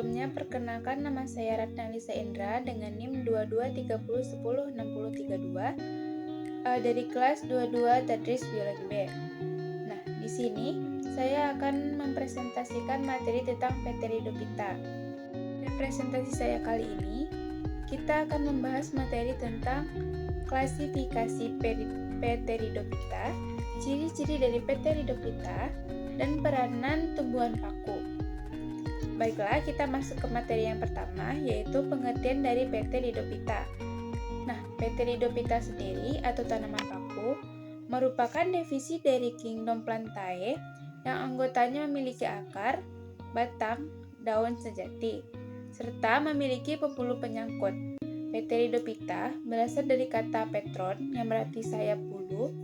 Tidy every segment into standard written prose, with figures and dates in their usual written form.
Sebelumnya, perkenalkan nama saya Ratna Lisa Indra dengan NIM 2230106032 dari kelas 22 Tadris Biologi B. Nah, di sini saya akan mempresentasikan materi tentang Pteridophyta. Dan presentasi saya kali ini, kita akan membahas materi tentang klasifikasi Pteridophyta, ciri-ciri dari Pteridophyta, dan peranan tumbuhan paku. Baiklah, kita masuk ke materi yang pertama, yaitu pengertian dari Pteridophyta. Nah, Pteridophyta sendiri atau tanaman paku merupakan divisi dari kingdom Plantae yang anggotanya memiliki akar, batang, daun sejati, serta memiliki pembuluh penyangkut. Pteridophyta berasal dari kata petron yang berarti sayap bulu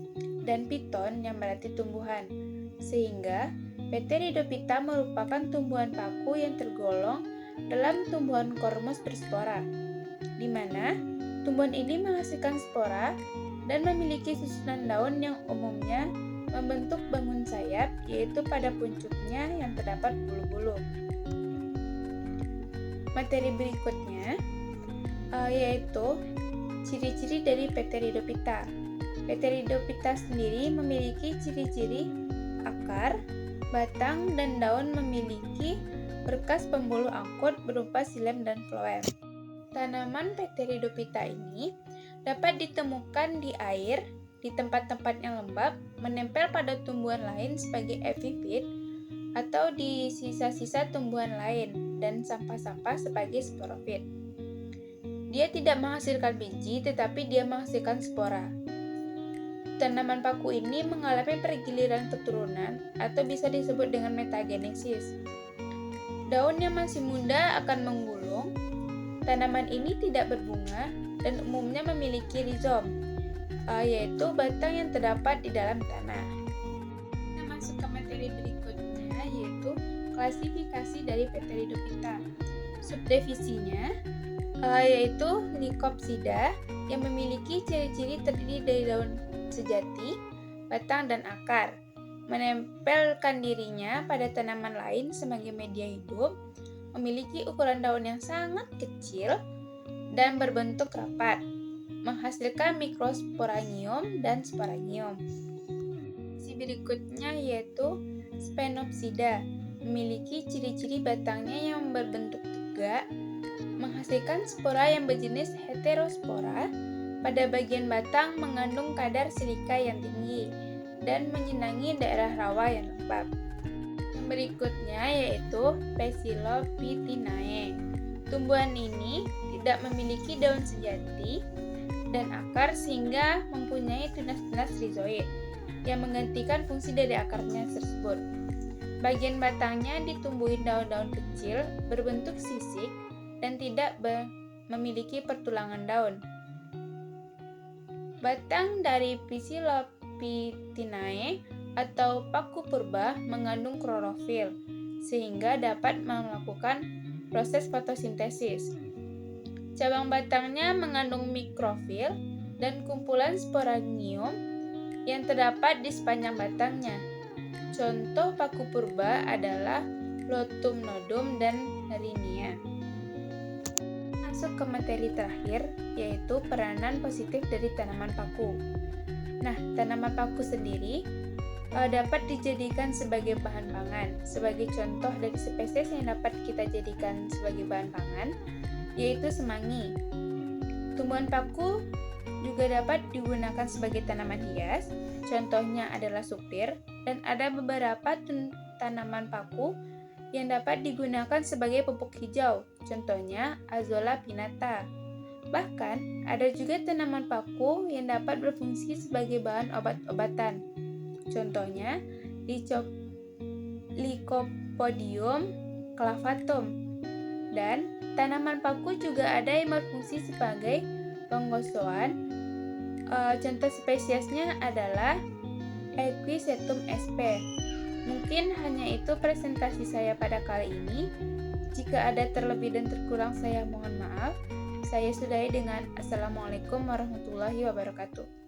dan piton yang berarti tumbuhan, sehingga Pteridophyta merupakan tumbuhan paku yang tergolong dalam tumbuhan kormus berspora, di mana tumbuhan ini menghasilkan spora dan memiliki susunan daun yang umumnya membentuk bangun sayap, yaitu pada puncuknya yang terdapat bulu-bulu. Materi berikutnya yaitu ciri-ciri dari Pteridophyta. Pteridophyta sendiri memiliki ciri-ciri akar, batang, dan daun memiliki berkas pembuluh angkut berupa xilem dan floem. Tanaman Pteridophyta ini dapat ditemukan di air, di tempat-tempat yang lembab, menempel pada tumbuhan lain sebagai epifit, atau di sisa-sisa tumbuhan lain, dan sampah-sampah sebagai sporofit. Dia tidak menghasilkan biji, tetapi dia menghasilkan spora. Tanaman paku ini mengalami pergiliran keturunan atau bisa disebut dengan metagenesis. Daun yang masih muda akan menggulung. Tanaman ini tidak berbunga dan umumnya memiliki rizom, yaitu batang yang terdapat di dalam tanah. Kita masuk ke materi berikutnya, yaitu klasifikasi dari Pteridophyta. Subdivisinya yaitu Lycopsida yang memiliki ciri-ciri terdiri dari daun sejati, batang, dan akar, menempelkan dirinya pada tanaman lain sebagai media hidup, memiliki ukuran daun yang sangat kecil dan berbentuk rapat, menghasilkan mikrosporangium dan sporangium. Si berikutnya yaitu Sphenopsida, memiliki ciri-ciri batangnya yang berbentuk tegak, menghasilkan spora yang berjenis heterospora. Pada bagian batang mengandung kadar silika yang tinggi dan menyenangi daerah rawa yang lembab. Yang berikutnya yaitu Psilophytinae. Tumbuhan ini tidak memiliki daun sejati dan akar sehingga mempunyai tunas-tunas rizoid yang menggantikan fungsi dari akarnya tersebut. Bagian batangnya ditumbuhi daun-daun kecil berbentuk sisik dan tidak memiliki pertulangan daun. Batang dari Psilophytinae atau paku purba mengandung klorofil sehingga dapat melakukan proses fotosintesis. Cabang batangnya mengandung mikrofil dan kumpulan sporangium yang terdapat di sepanjang batangnya. Contoh paku purba adalah Lotum nodum dan Harinia. Masuk ke materi terakhir, yaitu peranan positif dari tanaman paku. Nah, tanaman paku sendiri dapat dijadikan sebagai bahan pangan. Sebagai contoh dari spesies yang dapat kita jadikan sebagai bahan pangan, yaitu semanggi. Tumbuhan paku juga dapat digunakan sebagai tanaman hias, contohnya adalah supir, dan ada beberapa tanaman paku yang dapat digunakan sebagai pupuk hijau, contohnya Azolla pinnata. Bahkan, ada juga tanaman paku yang dapat berfungsi sebagai bahan obat-obatan, contohnya Lycopodium clavatum. Dan tanaman paku juga ada yang berfungsi sebagai penggosoan, contoh spesiesnya adalah Equisetum sp. Mungkin hanya itu presentasi saya pada kali ini. Jika ada terlebih dan terkurang, saya mohon maaf. Saya sudahi dengan Assalamualaikum warahmatullahi wabarakatuh.